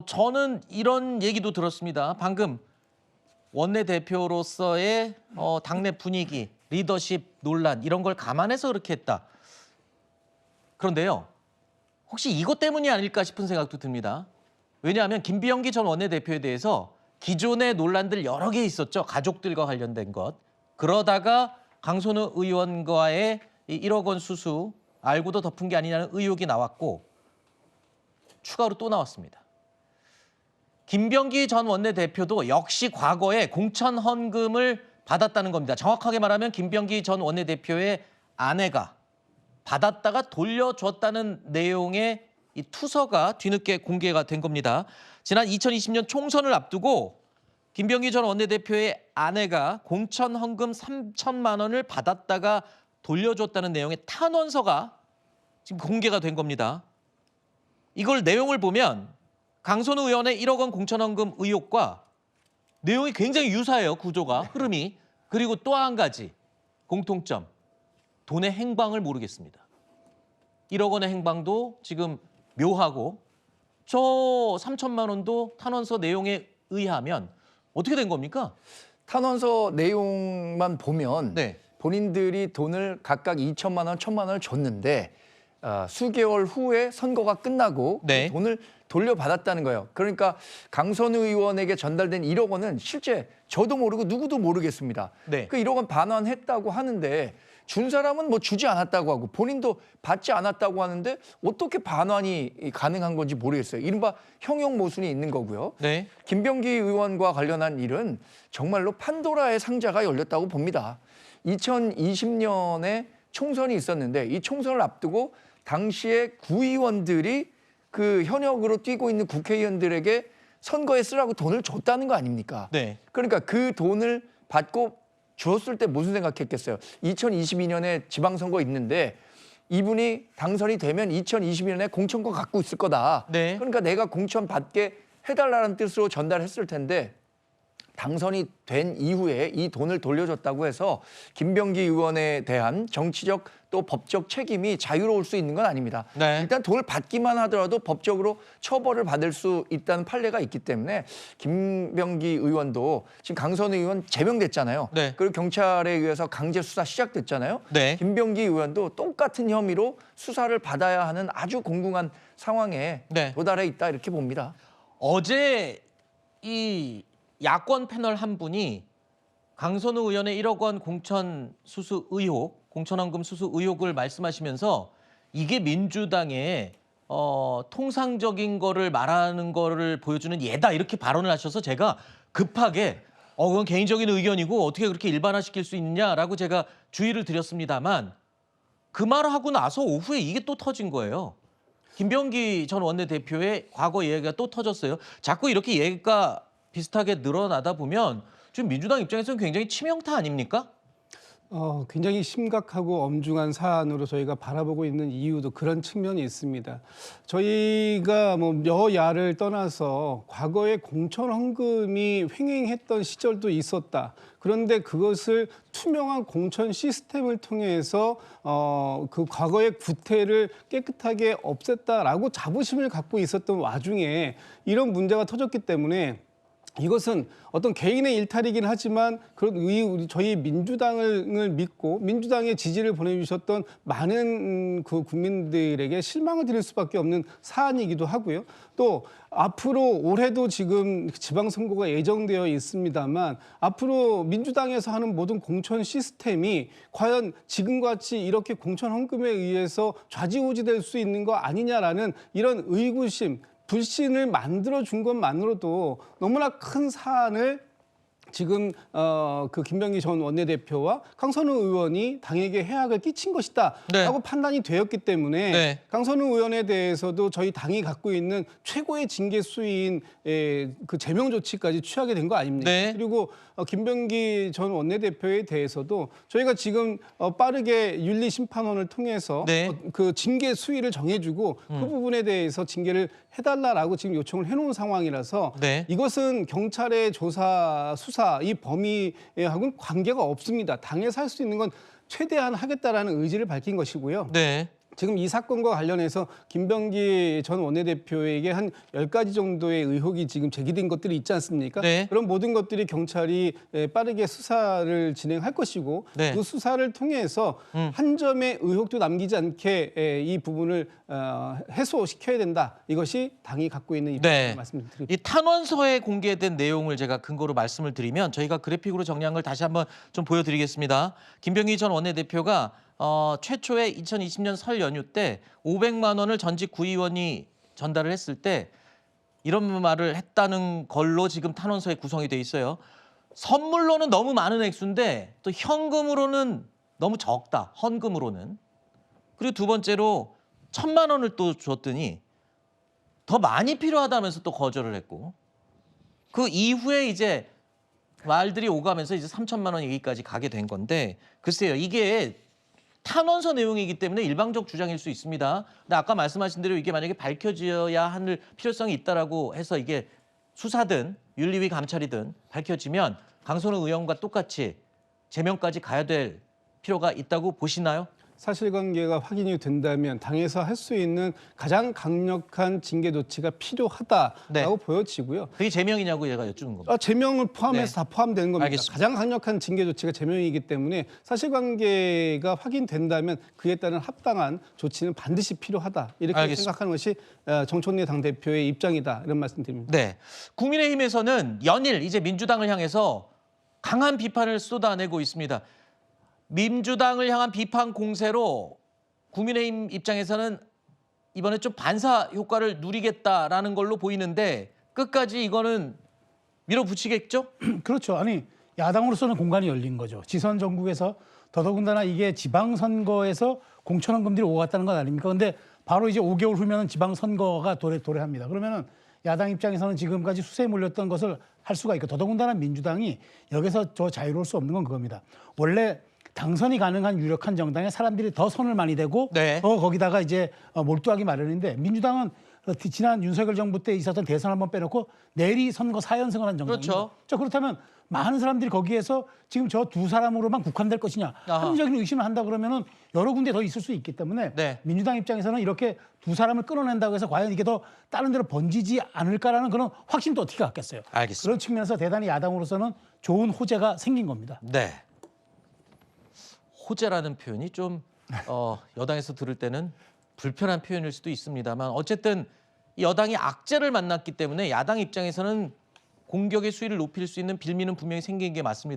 저는 이런 얘기도 들었습니다. 방금 원내대표로서의 당내 분위기, 리더십 논란 이런 걸 감안해서 그렇게 했다. 그런데요. 혹시 이것 때문이 아닐까 싶은 생각도 듭니다. 왜냐하면 김병기 전 원내대표에 대해서 기존의 논란들 여러 개 있었죠. 가족들과 관련된 것. 그러다가 강선우 의원과의 이 1억 원 수수 알고도 덮은 게 아니냐는 의혹이 나왔고 추가로 또 나왔습니다. 김병기 전 원내대표도 역시 과거에 공천 헌금을 받았다는 겁니다. 정확하게 말하면 김병기 전 원내대표의 아내가 받았다가 돌려줬다는 내용의 이 투서가 뒤늦게 공개가 된 겁니다. 지난 2020년 총선을 앞두고 김병기 전 원내대표의 아내가 공천 헌금 3천만 원을 받았다가 돌려줬다는 내용의 탄원서가 지금 공개가 된 겁니다. 이걸 내용을 보면 강선우 의원의 1억 원 공천 헌금 의혹과 내용이 굉장히 유사해요. 구조가, 흐름이. 그리고 또 한 가지 공통점. 돈의 행방을 모르겠습니다. 1억 원의 행방도 지금 묘하고 저 3천만 원도 탄원서 내용에 의하면 어떻게 된 겁니까? 탄원서 내용만 보면 네. 본인들이 돈을 각각 2천만 원, 1천만 원을 줬는데 수개월 후에 선거가 끝나고 네. 그 돈을 돌려받았다는 거예요. 그러니까 강선우 의원에게 전달된 1억 원은 실제 저도 모르고 누구도 모르겠습니다. 네. 그 1억 원 반환했다고 하는데 준 사람은 뭐 주지 않았다고 하고 본인도 받지 않았다고 하는데 어떻게 반환이 가능한 건지 모르겠어요. 이른바 형용 모순이 있는 거고요. 네. 김병기 의원과 관련한 일은 정말로 판도라의 상자가 열렸다고 봅니다. 2020년에 총선이 있었는데 이 총선을 앞두고 당시에 구의원들이 그 현역으로 뛰고 있는 국회의원들에게 선거에 쓰라고 돈을 줬다는 거 아닙니까? 네. 그러니까 그 돈을 받고 줬을 때 무슨 생각했겠어요? 2022년에 지방선거 있는데 이분이 당선이 되면 2022년에 공천권 갖고 있을 거다. 네. 그러니까 내가 공천 받게 해달라는 뜻으로 전달했을 텐데 당선이 된 이후에 이 돈을 돌려줬다고 해서 김병기 의원에 대한 정치적 또 법적 책임이 자유로울 수 있는 건 아닙니다. 네. 일단 돈을 받기만 하더라도 법적으로 처벌을 받을 수 있다는 판례가 있기 때문에 김병기 의원도 지금 강선우 의원 제명됐잖아요. 네. 그리고 경찰에 의해서 강제 수사 시작됐잖아요. 네. 김병기 의원도 똑같은 혐의로 수사를 받아야 하는 아주 공공한 상황에 네. 도달해 있다 이렇게 봅니다. 어제 이 야권 패널 한 분이 강선우 의원의 1억 원 공천 수수 의혹, 공천헌금 수수 의혹을 말씀하시면서 이게 민주당의 통상적인 거를 말하는 거를 보여주는 예다 이렇게 발언을 하셔서 제가 급하게 그건 개인적인 의견이고 어떻게 그렇게 일반화시킬 수 있느냐라고 제가 주의를 드렸습니다만 그 말을 하고 나서 오후에 이게 또 터진 거예요. 김병기 전 원내대표의 과거 얘기가 또 터졌어요. 자꾸 이렇게 얘기가 비슷하게 늘어나다 보면 지금 민주당 입장에서는 굉장히 치명타 아닙니까? 굉장히 심각하고 엄중한 사안으로 저희가 바라보고 있는 이유도 그런 측면이 있습니다. 저희가 뭐 여야를 떠나서 과거에 공천 헌금이 횡행했던 시절도 있었다. 그런데 그것을 투명한 공천 시스템을 통해서 그 과거의 구태를 깨끗하게 없앴다라고 자부심을 갖고 있었던 와중에 이런 문제가 터졌기 때문에 이것은 어떤 개인의 일탈이긴 하지만 저희 민주당을 믿고 민주당의 지지를 보내주셨던 많은 그 국민들에게 실망을 드릴 수밖에 없는 사안이기도 하고요. 또 앞으로 올해도 지금 지방선거가 예정되어 있습니다만 앞으로 민주당에서 하는 모든 공천 시스템이 과연 지금같이 이렇게 공천 헌금에 의해서 좌지우지될 수 있는 거 아니냐라는 이런 의구심, 불신을 만들어준 것만으로도 너무나 큰 사안을 지금 그 김병기 전 원내대표와 강선우 의원이 당에게 해악을 끼친 것이다라고 네. 판단이 되었기 때문에 네. 강선우 의원에 대해서도 저희 당이 갖고 있는 최고의 징계 수위인 그 제명 조치까지 취하게 된 거 아닙니까? 네. 그리고 김병기 전 원내대표에 대해서도 저희가 지금 빠르게 윤리심판원을 통해서 네. 그 징계 수위를 정해주고 그 부분에 대해서 징계를 해달라고 지금 요청을 해놓은 상황이라서 네. 이것은 경찰의 조사, 수사 이 범위하고는 관계가 없습니다. 당에서 할 수 있는 건 최대한 하겠다라는 의지를 밝힌 것이고요. 네. 지금 이 사건과 관련해서 김병기 전 원내대표에게 한 10가지 정도의 의혹이 지금 제기된 것들이 있지 않습니까? 네. 그런 모든 것들이 경찰이 빠르게 수사를 진행할 것이고 네. 그 수사를 통해서 한 점의 의혹도 남기지 않게 이 부분을 해소시켜야 된다. 이것이 당이 갖고 있는 입장을 네. 말씀드립니다. 이 탄원서에 공개된 내용을 제가 근거로 말씀을 드리면 저희가 그래픽으로 정리한 걸 다시 한번 좀 보여드리겠습니다. 김병기 전 원내대표가 최초에 2020년 설 연휴 때 500만 원을 전직 구의원이 전달을 했을 때 이런 말을 했다는 걸로 지금 탄원서에 구성이 돼 있어요. 선물로는 너무 많은 액수인데 또 현금으로는 너무 적다. 헌금으로는. 그리고 두 번째로 1,000만 원을 또 줬더니 더 많이 필요하다면서 또 거절을 했고 그 이후에 이제 말들이 오가면서 이제 3,000만 원 얘기까지 가게 된 건데 글쎄요. 이게 탄원서 내용이기 때문에 일방적 주장일 수 있습니다. 근데 아까 말씀하신 대로 이게 만약에 밝혀져야 할 필요성이 있다라고 해서 이게 수사든 윤리위 감찰이든 밝혀지면 강선우 의원과 똑같이 제명까지 가야 될 필요가 있다고 보시나요? 사실관계가 확인이 된다면 당에서 할 수 있는 가장 강력한 징계 조치가 필요하다라고 네. 보여지고요. 그게 제명이냐고 얘가 여쭙는 겁니다. 제명을 포함해서 네. 다 포함되는 겁니다. 알겠습니다. 가장 강력한 징계 조치가 제명이기 때문에 사실관계가 확인된다면 그에 따른 합당한 조치는 반드시 필요하다. 이렇게 알겠습니다. 생각하는 것이 정청래 당대표의 입장이다. 이런 말씀드립니다. 네. 국민의힘에서는 연일 이제 민주당을 향해서 강한 비판을 쏟아내고 있습니다. 민주당을 향한 비판 공세로 국민의힘 입장에서는 이번에 좀 반사 효과를 누리겠다라는 걸로 보이는데 끝까지 이거는 밀어붙이겠죠? 그렇죠. 아니 야당으로서는 공간이 열린 거죠. 지선 전국에서 더더군다나 이게 지방선거에서 공천헌금들이 오고 갔다는 것 아닙니까? 그런데 바로 이제 5개월 후면은 지방선거가 도래합니다. 그러면은 야당 입장에서는 지금까지 수세에 몰렸던 것을 할 수가 있고 더더군다나 민주당이 여기서 저 자유로울 수 없는 건 그겁니다. 원래 당선이 가능한 유력한 정당에 사람들이 더 손을 많이 대고 네. 거기다가 이제 몰두하기 마련인데 민주당은 지난 윤석열 정부 때 있었던 대선 한번 빼놓고 내리 선거 4연승을 한 정당입니다. 그렇죠. 자, 그렇다면 많은 사람들이 거기에서 지금 저 두 사람으로만 국한될 것이냐 아하. 합리적인 의심을 한다 그러면은 여러 군데 더 있을 수 있기 때문에 네. 민주당 입장에서는 이렇게 두 사람을 끊어낸다고 해서 과연 이게 더 다른 데로 번지지 않을까라는 그런 확신도 어떻게 갖겠어요. 알겠습니다. 그런 측면에서 대단히 야당으로서는 좋은 호재가 생긴 겁니다. 네. 호재라는 표현이 좀 여당에서 들을 때는 불편한 표현일 수도 있습니다만 어쨌든 이 여당이 악재를 만났기 때문에 야당 입장에서는 공격의 수위를 높일 수 있는 빌미는 분명히 생긴 게 맞습니다.